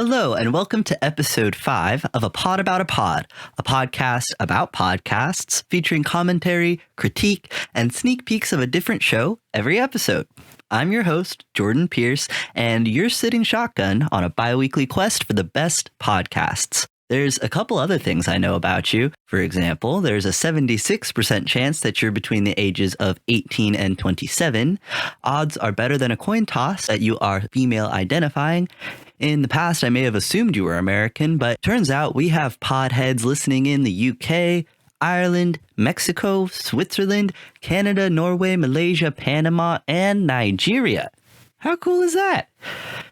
Hello, and welcome to episode 5 of A Pod About a Pod, a podcast about podcasts featuring commentary, critique, and sneak peeks of a different show every episode. I'm your host, Jordan Pierce, and you're sitting shotgun on a bi-weekly quest for the best podcasts. There's a couple other things I know about you. For example, there's a 76% chance that you're between the ages of 18 and 27. Odds are better than a coin toss that you are female identifying. In the past, I may have assumed you were American, but turns out we have podheads listening in the UK, Ireland, Mexico, Switzerland, Canada, Norway, Malaysia, Panama, and Nigeria. How cool is that?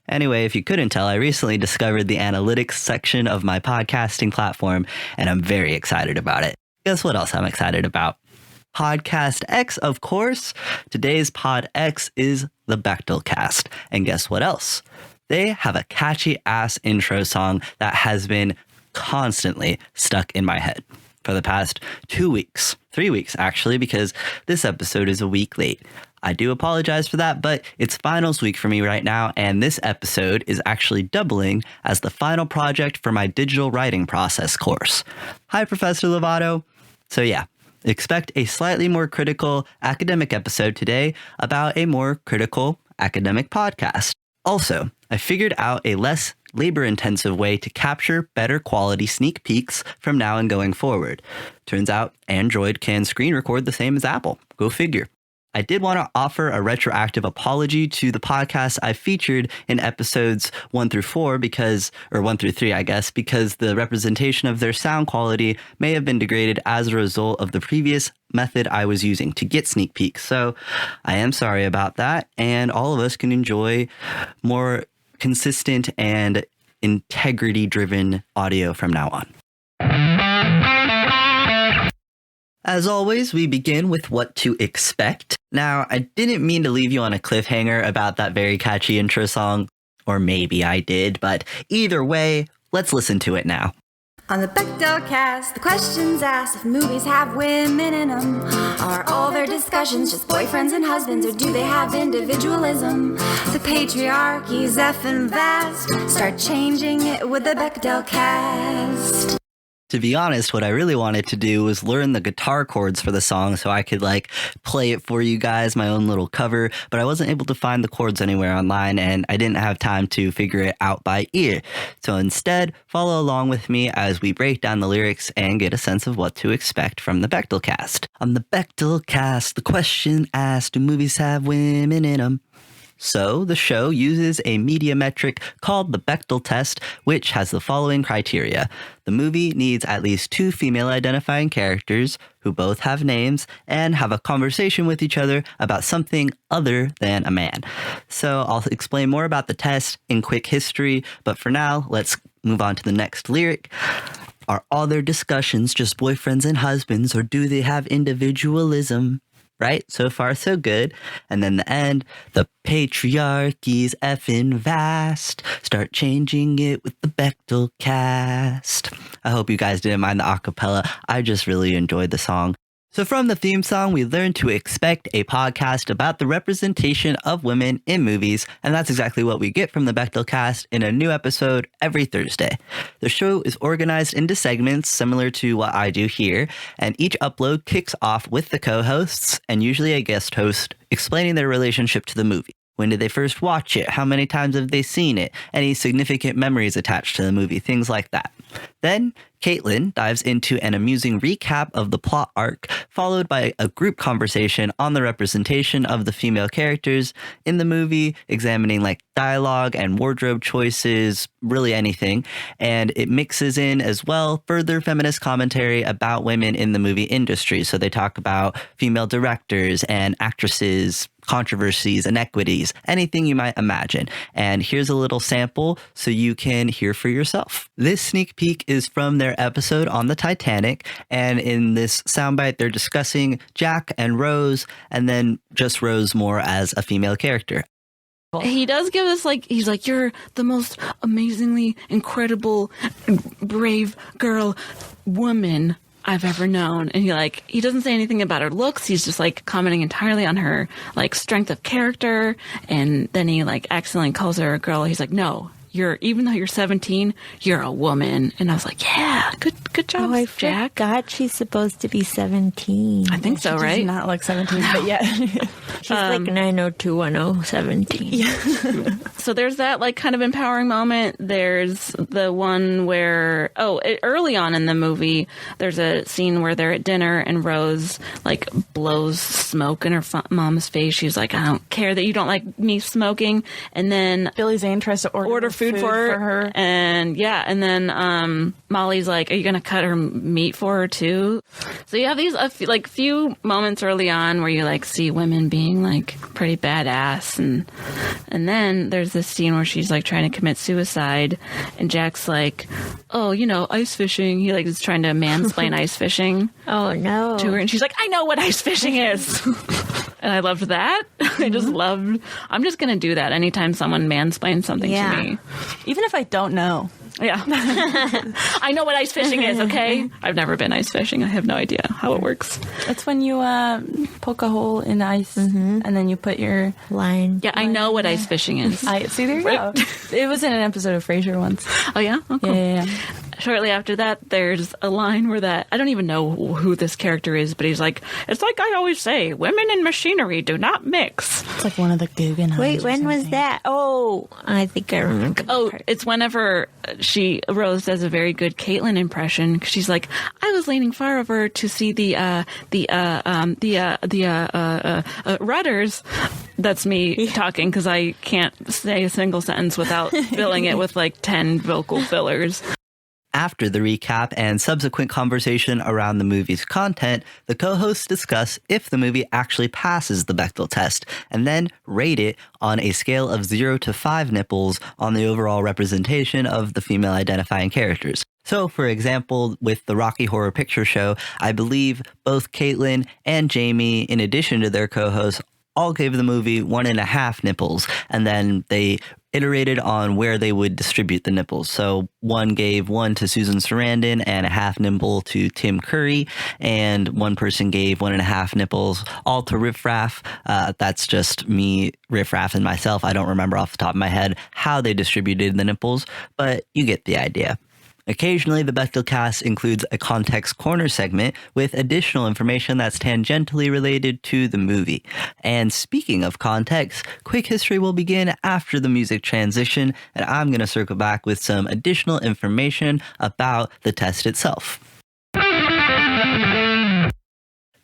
Anyway, if you couldn't tell, I recently discovered the analytics section of my podcasting platform, and I'm very excited about it. Guess what else I'm excited about? Podcast X, of course. Today's Pod X is the Bechdel cast. And guess what else? They have a catchy ass intro song that has been constantly stuck in my head for the past 2 weeks, 3 weeks actually, because this episode is a week late. I do apologize for that, but it's finals week for me right now, and this episode is actually doubling as the final project for my digital writing process course. Hi, Professor Lovato. So yeah, expect a slightly more critical academic episode today about a more critical academic podcast. Also, I figured out a less labor-intensive way to capture better quality sneak peeks from now and going forward. Turns out Android can screen record the same as Apple. Go figure. I did want to offer a retroactive apology to the podcast I featured in episodes 1 through 4 because the representation of their sound quality may have been degraded as a result of the previous method I was using to get sneak peeks. So I am sorry about that, and all of us can enjoy more consistent and integrity-driven audio from now on. As always, we begin with what to expect. Now, I didn't mean to leave you on a cliffhanger about that very catchy intro song, or maybe I did, but either way, let's listen to it now. On the Bechdel cast, the questions asked if movies have women in them. Are all their discussions just boyfriends and husbands, or do they have individualism? The patriarchy's effing vast. Start changing it with the Bechdel cast. To be honest, what I really wanted to do was learn the guitar chords for the song so I could play it for you guys, my own little cover, but I wasn't able to find the chords anywhere online and I didn't have time to figure it out by ear. So instead, follow along with me as we break down the lyrics and get a sense of what to expect from the Bechdel cast. On the Bechdel cast, the question asked, do movies have women in them? So, the show uses a media metric called the Bechdel test, which has the following criteria. The movie needs at least 2 female-identifying characters who both have names and have a conversation with each other about something other than a man. So, I'll explain more about the test in quick history, but for now, let's move on to the next lyric. Are all their discussions just boyfriends and husbands, or do they have individualism? Right? So far, so good. And then the end, the patriarchy's effing vast. Start changing it with the Bechdel cast. I hope you guys didn't mind the acapella. I just really enjoyed the song. So from the theme song, we learned to expect a podcast about the representation of women in movies, and that's exactly what we get from the Bechdel cast in a new episode every Thursday. The show is organized into segments similar to what I do here, and each upload kicks off with the co-hosts, and usually a guest host, explaining their relationship to the movie. When did they first watch it? How many times have they seen it? Any significant memories attached to the movie? Things like that. Then, Caitlin dives into an amusing recap of the plot arc, followed by a group conversation on the representation of the female characters in the movie, examining dialogue and wardrobe choices, really anything. And it mixes in as well further feminist commentary about women in the movie industry. So they talk about female directors and actresses, controversies, inequities, anything you might imagine. And here's a little sample so you can hear for yourself. This sneak peek is from their episode on the Titanic, and in this soundbite they're discussing Jack and Rose, and then just Rose more as a female character. He does give us he's like, you're the most amazingly incredible, brave woman I've ever known. And he doesn't say anything about her looks. He's just commenting entirely on her strength of character. And then he accidentally calls her a girl. He's like, no, even though you're 17, you're a woman. And I was like, yeah, good job, I Jack. forgot she's supposed to be 17. I think so, She right? does not look 17, but yeah. She's like 90210 17. So there's that like kind of empowering moment. There's the one where early on in the movie, there's a scene where they're at dinner and Rose like blows smoke in her mom's face. She's like, I don't care that you don't like me smoking. And then Billy Zane tries to order food for her. And then Molly's like, are you going to cut her meat for her too? So you have these few moments early on where you like see women being like pretty badass. And then there's this scene where she's like trying to commit suicide. And Jack's like, oh, ice fishing. He like is trying to mansplain ice fishing Oh, no. to her. And she's like, I know what ice fishing is. And I loved that. I'm just going to do that anytime someone mansplains something Yeah. to me. Even if I don't know. Yeah. I know what ice fishing is, okay? I've never been ice fishing. I have no idea how it works. It's when you poke a hole in the ice and then you put your... Line. Yeah, I know what ice fishing is. See, there you go. It was in an episode of Frasier once. Oh, yeah? Oh, cool. Yeah. Shortly after that, there's a line where I don't even know who this character is, but he's like, it's like I always say, women and machinery do not mix. It's like one of the Guggenheims. Wait, when was that? Oh, I think I remember. Oh, it's whenever Rose does a very good Caitlin impression. She's like, I was leaning far over to see the rudders. That's me talking because I can't say a single sentence without filling it with like 10 vocal fillers. After the recap and subsequent conversation around the movie's content, the co-hosts discuss if the movie actually passes the Bechdel test, and then rate it on a scale of 0 to 5 nipples on the overall representation of the female identifying characters. So, for example, with the Rocky Horror Picture Show, I believe both Caitlin and Jamie, in addition to their co-hosts, all gave the movie 1.5 nipples, and then they iterated on where they would distribute the nipples. So one gave 1 to Susan Sarandon and a half nipple to Tim Curry, and one person gave 1.5 nipples all to Riff Raff. That's just me, Riff Raff, and myself. I don't remember off the top of my head how they distributed the nipples, but you get the idea. Occasionally, the Bechdel cast includes a context corner segment with additional information that's tangentially related to the movie. And speaking of context, Quick History will begin after the music transition, and I'm going to circle back with some additional information about the test itself.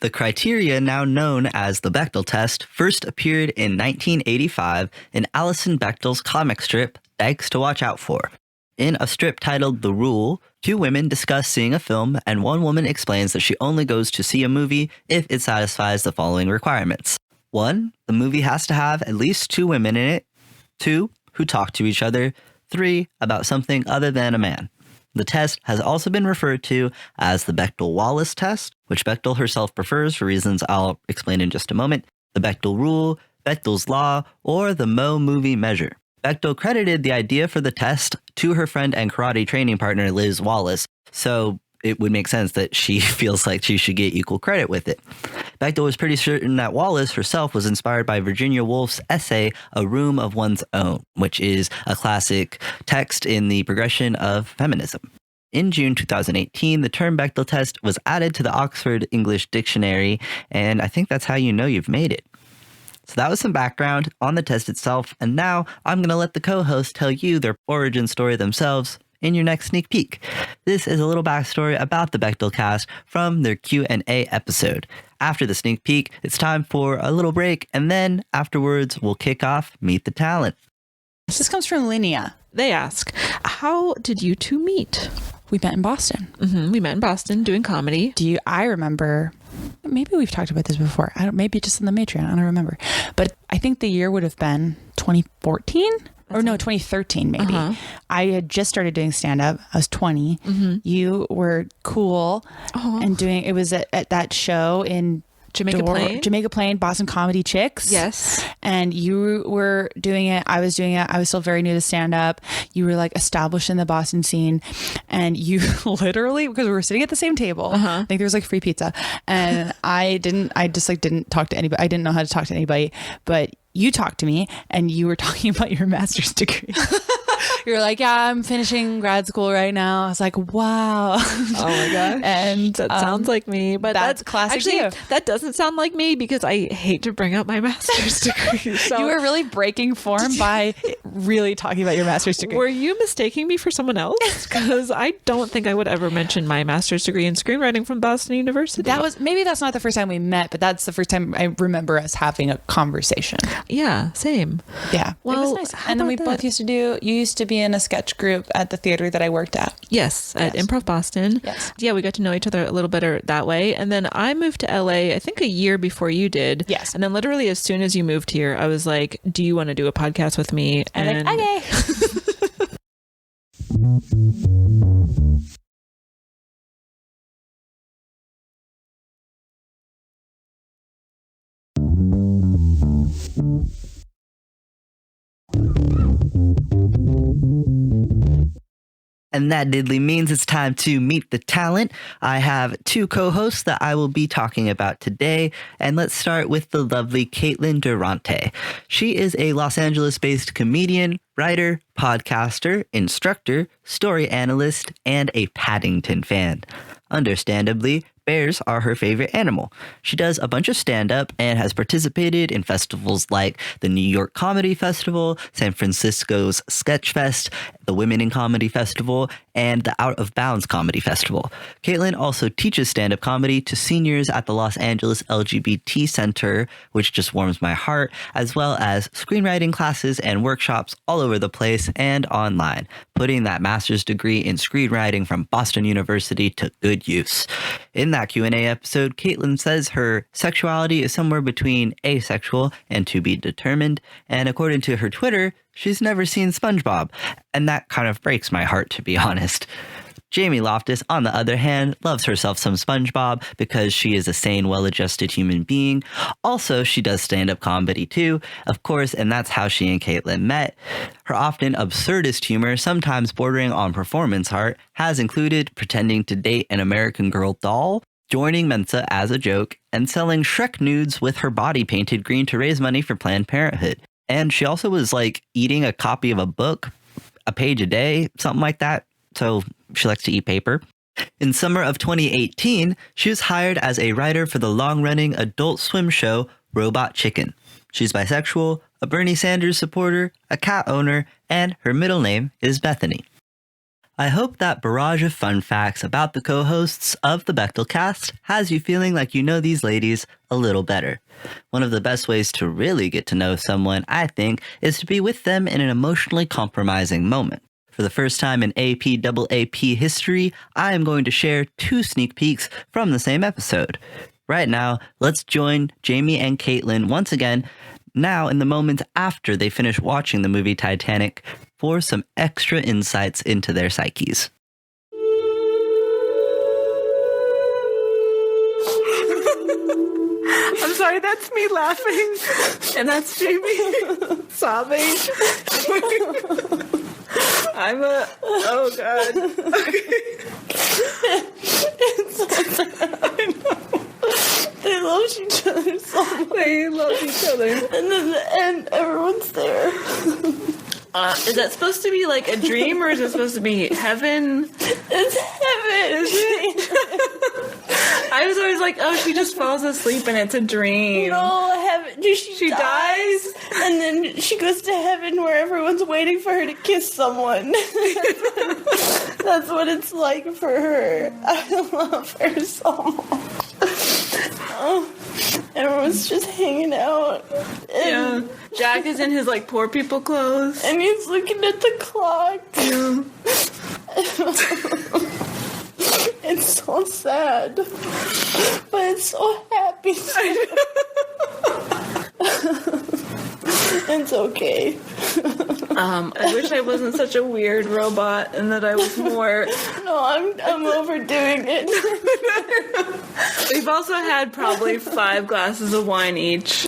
The criteria, now known as the Bechdel test, first appeared in 1985 in Alison Bechdel's comic strip, Dykes to Watch Out For. In a strip titled The Rule, 2 women discuss seeing a film, and one woman explains that she only goes to see a movie if it satisfies the following requirements. 1, the movie has to have at least 2 women in it. 2, who talk to each other. 3, about something other than a man. The test has also been referred to as the Bechdel-Wallace test, which Bechdel herself prefers for reasons I'll explain in just a moment, the Bechdel rule, Bechdel's law, or the Mo movie measure. Bechdel credited the idea for the test to her friend and karate training partner Liz Wallace, so it would make sense that she feels like she should get equal credit with it. Bechdel was pretty certain that Wallace herself was inspired by Virginia Woolf's essay, A Room of One's Own, which is a classic text in the progression of feminism. In June 2018, the term Bechdel test was added to the Oxford English Dictionary, and I think that's how you know you've made it. So that was some background on the test itself, and now I'm going to let the co-hosts tell you their origin story themselves in your next sneak peek. This is a little backstory about the Bechdel cast from their Q&A episode. After the sneak peek, it's time for a little break, and then afterwards we'll kick off Meet the Talent. This comes from Linnea. They ask, how did you two meet? We met in Boston. We met in Boston doing comedy. I remember, maybe we've talked about this before. Maybe just on the Matreon. I don't remember. But I think the year would have been 2014 or no, 2013 maybe. I had just started doing stand-up. I was 20. You were cool and doing, it was at that show in Jamaica Plain, Boston Comedy Chicks. Yes. And you were doing it. I was doing it. I was still very new to stand up. You were like established in the Boston scene. And you literally, because we were sitting at the same table, I think there was like free pizza. And I just like didn't talk to anybody. I didn't know how to talk to anybody, but you talked to me and you were talking about your master's degree. You're like, yeah, I'm finishing grad school right now. I was like, wow. Oh my gosh. And that sounds like me, but that's classic actually you. that doesn't sound like me because I hate to bring up my master's degree. So You were really breaking form by really talking about your master's degree. were you mistaking me for someone else? Because I don't think I would ever mention my master's degree in screenwriting from Boston University. Maybe that's not the first time we met, but that's the first time I remember us having a conversation. Yeah, same. Yeah. Well, it was nice. how And then we about both that? you used to be in a sketch group at the theater that I worked at. Yes, at Yes. Improv Boston. Yes. Yeah, we got to know each other a little better that way. And then I moved to LA, I think a year before you did. Yes. And then literally as soon as you moved here, I was like, do you want to do a podcast with me? And like, okay. And that diddly means it's time to meet the talent. I have two co-hosts that I will be talking about today. And let's start with the lovely Caitlin Durante. She is a Los Angeles-based comedian, writer, podcaster, instructor, story analyst, and a Paddington fan. Understandably, bears are her favorite animal. She does a bunch of stand-up and has participated in festivals like the New York Comedy Festival, San Francisco's Sketchfest, the Women in Comedy Festival, and the Out of Bounds Comedy Festival. Caitlin also teaches stand-up comedy to seniors at the Los Angeles LGBT Center, which just warms my heart, as well as screenwriting classes and workshops all over the place and online, putting that master's degree in screenwriting from Boston University to good use. In that Q&A episode, Caitlin says her sexuality is somewhere between asexual and to be determined, and according to her Twitter, she's never seen SpongeBob, and that kind of breaks my heart, to be honest. Jamie Loftus, on the other hand, loves herself some SpongeBob because she is a sane, well-adjusted human being. Also, she does stand-up comedy too, of course, and that's how she and Caitlin met. Her often absurdist humor, sometimes bordering on performance art, has included pretending to date an American Girl doll, joining Mensa as a joke, and selling Shrek nudes with her body painted green to raise money for Planned Parenthood. And she also was like eating a copy of a book, a page a day, something like that. So she likes to eat paper. In summer of 2018, she was hired as a writer for the long-running Adult Swim show Robot Chicken. She's bisexual, a Bernie Sanders supporter, a cat owner, and her middle name is Bethany. I hope that barrage of fun facts about the co-hosts of the Bechdel cast has you feeling like you know these ladies a little better. One of the best ways to really get to know someone, I think, is to be with them in an emotionally compromising moment. For the first time in APAAP history, I am going to share 2 sneak peeks from the same episode. Right now, let's join Jamie and Caitlin once again, now in the moments after they finish watching the movie Titanic, for some extra insights into their psyches. I'm sorry, that's me laughing. And that's Jamie sobbing. Oh God. Okay. I know. They love each other so much. They love each other. And then the end, everyone's there. Is that supposed to be like a dream or is it supposed to be heaven? It's heaven. Is it? I was always like, oh, she just falls asleep and it's a dream. No, heaven. She dies? And then she goes to heaven where everyone's waiting for her to kiss someone. That's what it's like for her. I love her so much. Oh, everyone's just hanging out. Yeah. Jack is in his like poor people clothes. And he's looking at the clock. Yeah. It's so sad. But it's so happy. It's okay. I wish I wasn't such a weird robot and that I was more... No, I'm overdoing it. We've also had probably 5 glasses of wine each.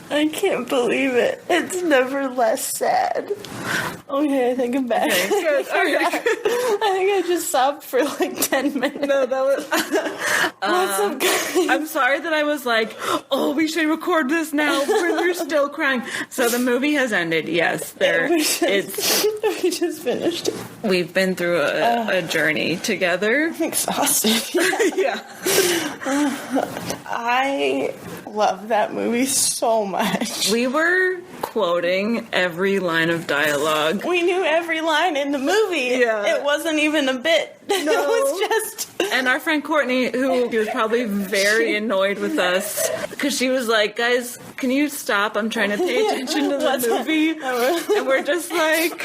I can't believe it. It's never less sad. Okay, I think I'm back. Okay, good. I think I just sobbed for like 10 minutes. No, that was. What's up, guys? I'm sorry that I was like, oh, we should record this now. We're still crying. So the movie has ended. Yes, We just finished it. We've been through a journey together. I'm exhausted. Yeah. I love that movie so much. We were quoting every line of dialogue. We knew every line in the movie. Yeah. It wasn't even a bit. It was just... And our friend Courtney, who was probably very annoyed with us, because she was like, guys, can you stop? I'm trying to pay attention to the movie. And we're just like,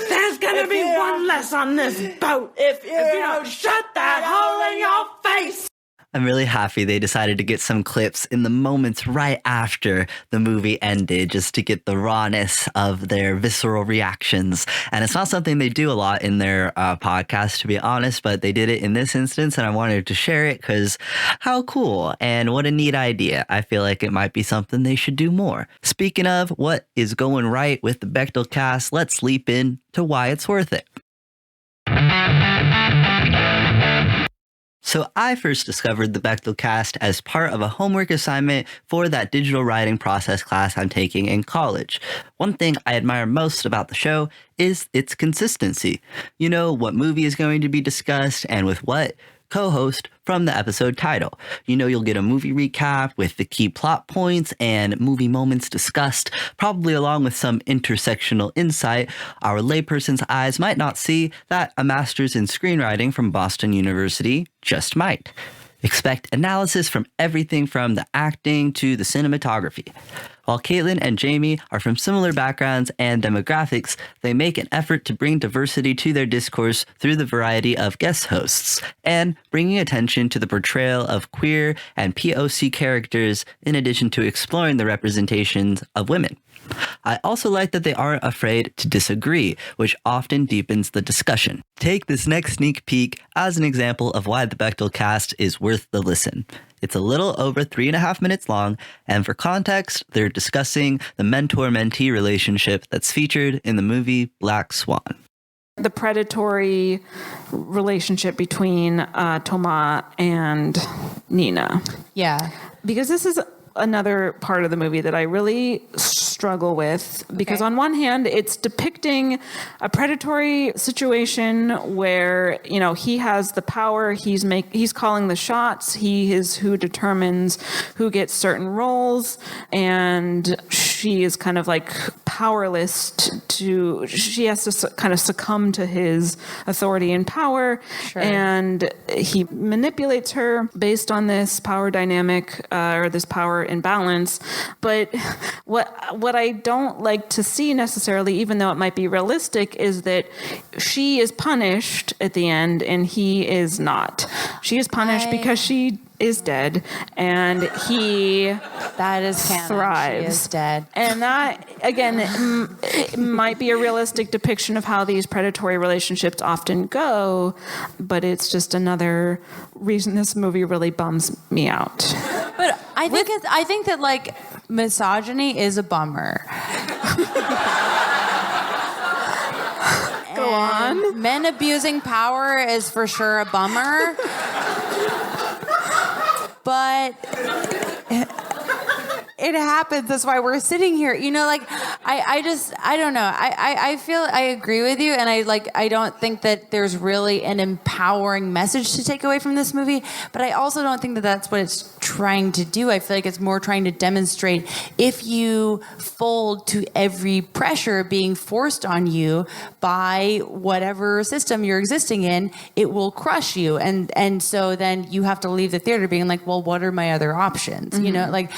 there's going to be one less on this boat if you don't shut that hole in your face. I'm really happy they decided to get some clips in the moments right after the movie ended just to get the rawness of their visceral reactions. And it's not something they do a lot in their podcast, to be honest, but they did it in this instance, and I wanted to share it because how cool and what a neat idea. I feel like it might be something they should do more. Speaking of what is going right with the Bechdel cast, let's leap in to why it's worth it. So I first discovered the Bechdel cast as part of a homework assignment for that digital writing process class I'm taking in college. One thing I admire most about the show is its consistency. You know what movie is going to be discussed and with what co-host from the episode title. You know you'll get a movie recap with the key plot points and movie moments discussed, probably along with some intersectional insight our layperson's eyes might not see that a master's in screenwriting from Boston University just might. Expect analysis from everything from the acting to the cinematography. While Caitlin and Jamie are from similar backgrounds and demographics, they make an effort to bring diversity to their discourse through the variety of guest hosts, and bringing attention to the portrayal of queer and POC characters in addition to exploring the representations of women. I also like that they aren't afraid to disagree, which often deepens the discussion. Take this next sneak peek as an example of why the Bechdel cast is worth the listen. It's a little over 3.5 minutes long, and for context, they're discussing the mentor-mentee relationship that's featured in the movie Black Swan. The predatory relationship between Thomas and Nina. Yeah. Because this is another part of the movie that I really struggle with, because on one hand it's depicting a predatory situation where, you know, he has the power, he's calling the shots, he is who determines who gets certain roles, and she is kind of like powerless she has to kind of succumb to his authority and power. Sure. And he manipulates her based on this power dynamic or this power imbalance. But what I don't like to see necessarily, even though it might be realistic, is that she is punished at the end and he is not. She is punished because she is dead, and he that is canon. Thrives. She is dead. And that, again, it might be a realistic depiction of how these predatory relationships often go, but it's just another reason this movie really bums me out. But I think that like misogyny is a bummer. Go on. Men abusing power is for sure a bummer. But it happens. That's why we're sitting here. You know, like I don't know. I feel I agree with you, and I don't think that there's really an empowering message to take away from this movie. But I also don't think that that's what it's trying to do. I feel like it's more trying to demonstrate if you fold to every pressure being forced on you by whatever system you're existing in, it will crush you. And so then you have to leave the theater being like, well, what are my other options? Mm-hmm. You know, like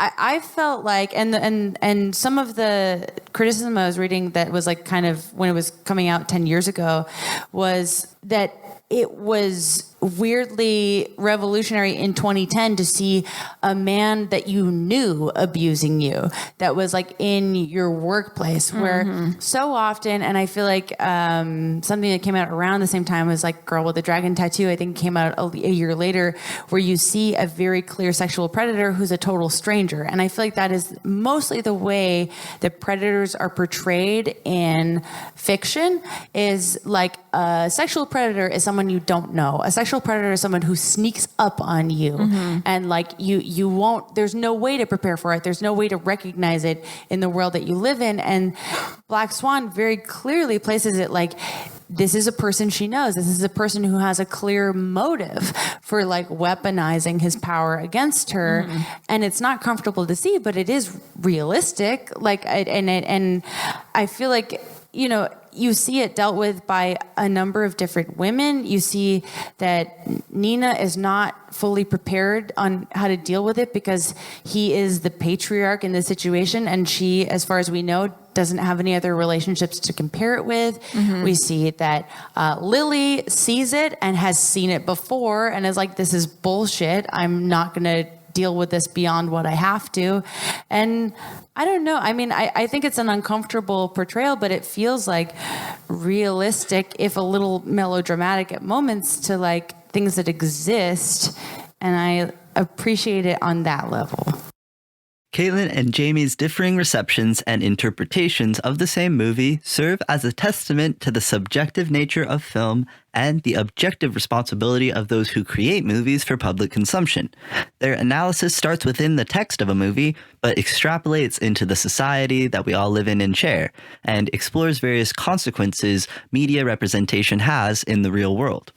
I felt like, and some of the criticism I was reading that was like kind of when it was coming out 10 years ago was that it was weirdly revolutionary in 2010 to see a man that you knew abusing you, that was like in your workplace, where so often, and I feel like something that came out around the same time was like Girl with the Dragon Tattoo, I think came out a year later, where you see a very clear sexual predator who's a total stranger. And I feel like that is mostly the way that predators are portrayed in fiction, is like a sexual predator is someone you don't know. A sexual predator is someone who sneaks up on you, and like you won't, there's no way to prepare for it. There's no way to recognize it in the world that you live in. And Black Swan very clearly places it like, this is a person she knows. This is a person who has a clear motive for like weaponizing his power against her. And it's not comfortable to see, but it is realistic. Like, and I feel like, you know, you see it dealt with by a number of different women. You see that Nina is not fully prepared on how to deal with it because he is the patriarch in the situation, and she, as far as we know, doesn't have any other relationships to compare it with. We see that Lily sees it and has seen it before and is like, this is bullshit. I'm not going to deal with this beyond what I have to. And I don't know. I mean, I think it's an uncomfortable portrayal, but it feels like realistic, if a little melodramatic at moments, to like things that exist. And I appreciate it on that level. Caitlin and Jamie's differing receptions and interpretations of the same movie serve as a testament to the subjective nature of film and the objective responsibility of those who create movies for public consumption. Their analysis starts within the text of a movie, but extrapolates into the society that we all live in and share, and explores various consequences media representation has in the real world.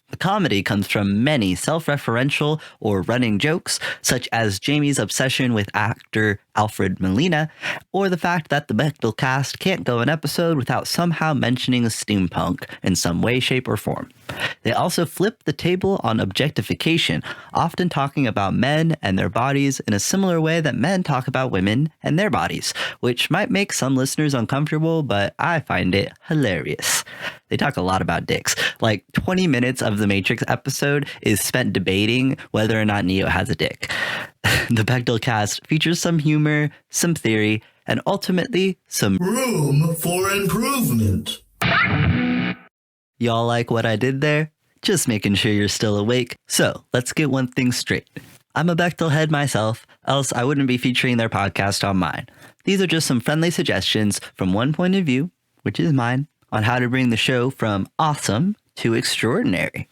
The comedy comes from many self-referential or running jokes, such as Jamie's obsession with actor Alfred Molina, or the fact that the Bechdel cast can't go an episode without somehow mentioning steampunk in some way, shape, or form. They also flip the table on objectification, often talking about men and their bodies in a similar way that men talk about women and their bodies, which might make some listeners uncomfortable, but I find it hilarious. They talk a lot about dicks. Like 20 minutes of the Matrix episode is spent debating whether or not Neo has a dick. The Bechdel cast features some humor, some theory, and ultimately some room for improvement. Y'all like what I did there? Just making sure you're still awake. So let's get one thing straight. I'm a Bechdel head myself, else I wouldn't be featuring their podcast on mine. These are just some friendly suggestions from one point of view, which is mine, on how to bring the show from awesome to extraordinary.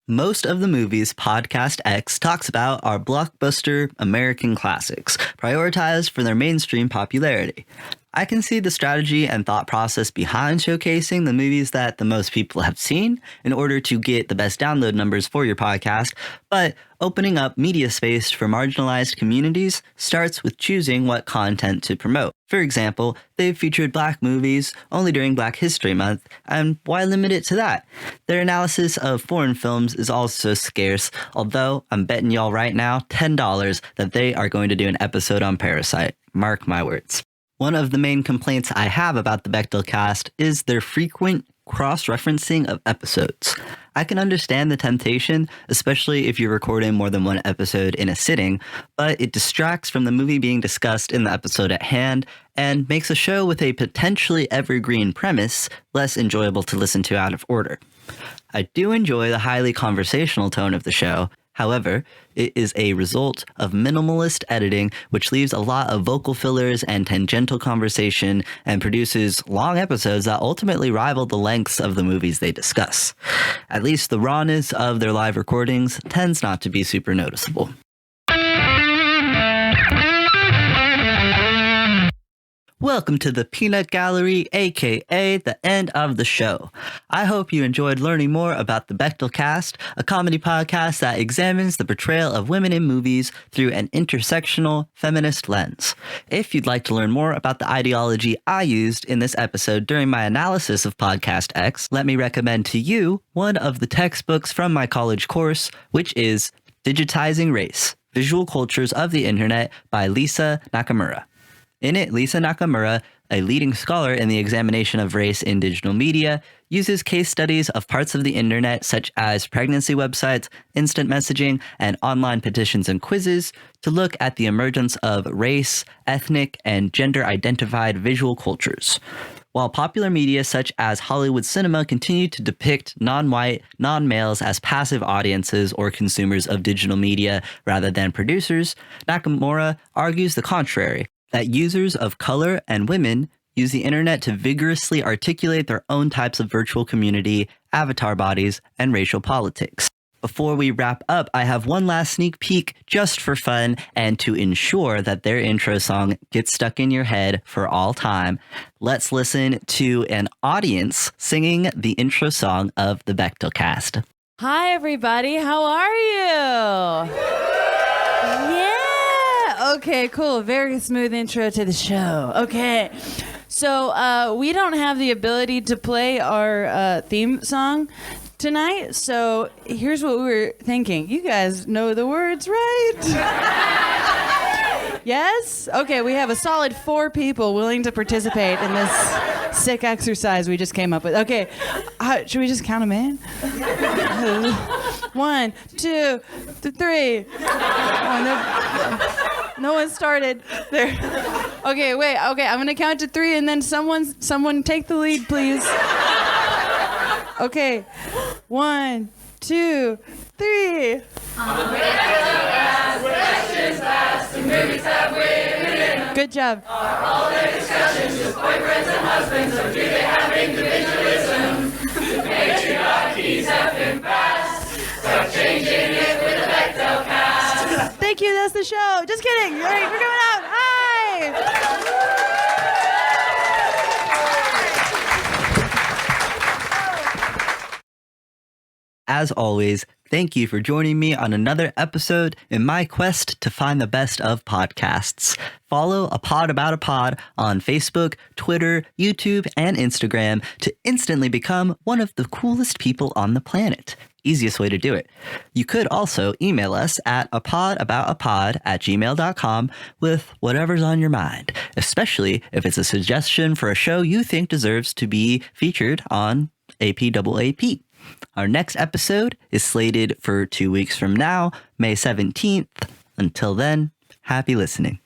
Most of the movies Podcast X talks about are blockbuster American classics, prioritized for their mainstream popularity. I can see the strategy and thought process behind showcasing the movies that the most people have seen in order to get the best download numbers for your podcast, but opening up media space for marginalized communities starts with choosing what content to promote. For example, they've featured Black movies only during Black History Month, and why limit it to that? Their analysis of foreign films is also scarce, although I'm betting y'all right now $10 that they are going to do an episode on Parasite. Mark my words. One of the main complaints I have about the Bechdel cast is their frequent cross-referencing of episodes. I can understand the temptation, especially if you're recording more than one episode in a sitting, but it distracts from the movie being discussed in the episode at hand and makes a show with a potentially evergreen premise less enjoyable to listen to out of order. I do enjoy the highly conversational tone of the show. However, it is a result of minimalist editing, which leaves a lot of vocal fillers and tangential conversation and produces long episodes that ultimately rival the lengths of the movies they discuss. At least the rawness of their live recordings tends not to be super noticeable. Welcome to the Peanut Gallery, aka the end of the show. I hope you enjoyed learning more about the Bechdel cast, a comedy podcast that examines the portrayal of women in movies through an intersectional feminist lens. If you'd like to learn more about the ideology I used in this episode during my analysis of Podcast X, let me recommend to you one of the textbooks from my college course, which is Digitizing Race: Visual Cultures of the Internet by Lisa Nakamura. In it, Lisa Nakamura a leading scholar in the examination of race in digital media, uses case studies of parts of the internet such as pregnancy websites, instant messaging, and online petitions and quizzes to look at the emergence of race, ethnic, and gender-identified visual cultures. While popular media such as Hollywood cinema continue to depict non-white, non-males as passive audiences or consumers of digital media rather than producers, Nakamura argues the contrary, that users of color and women use the internet to vigorously articulate their own types of virtual community, avatar bodies, and racial politics. Before we wrap up, I have one last sneak peek just for fun and to ensure that their intro song gets stuck in your head for all time. Let's listen to an audience singing the intro song of the Bechdel cast. Hi, everybody. How are you? Yeah. Okay, cool. Very smooth intro to the show. Okay. So we don't have the ability to play our theme song tonight, so here's what we were thinking. You guys know the words, right? Yes? Okay, we have a solid 4 people willing to participate in this sick exercise we just came up with. Okay, should we just count them in? 1, 2, 3. No one started. There. Okay, wait. Okay, I'm gonna count to 3, and then someone take the lead, please. Okay, 1, 2, 3. Good job. Are all their discussions just boyfriends and husbands, or do they have individualism? Patriarchies have been passed. Start changing it with the Bechdel cast. Thank you. That's the show. Just kidding. All right, we're going out. Hi. As always, thank you for joining me on another episode in my quest to find the best of podcasts. Follow A Pod About a Pod on Facebook, Twitter, YouTube, and Instagram to instantly become one of the coolest people on the planet. Easiest way to do it. You could also email us at apodaboutatpod@gmail.com with whatever's on your mind, especially if it's a suggestion for a show you think deserves to be featured on APAAP. Our next episode is slated for 2 weeks from now, May 17th. Until then, happy listening.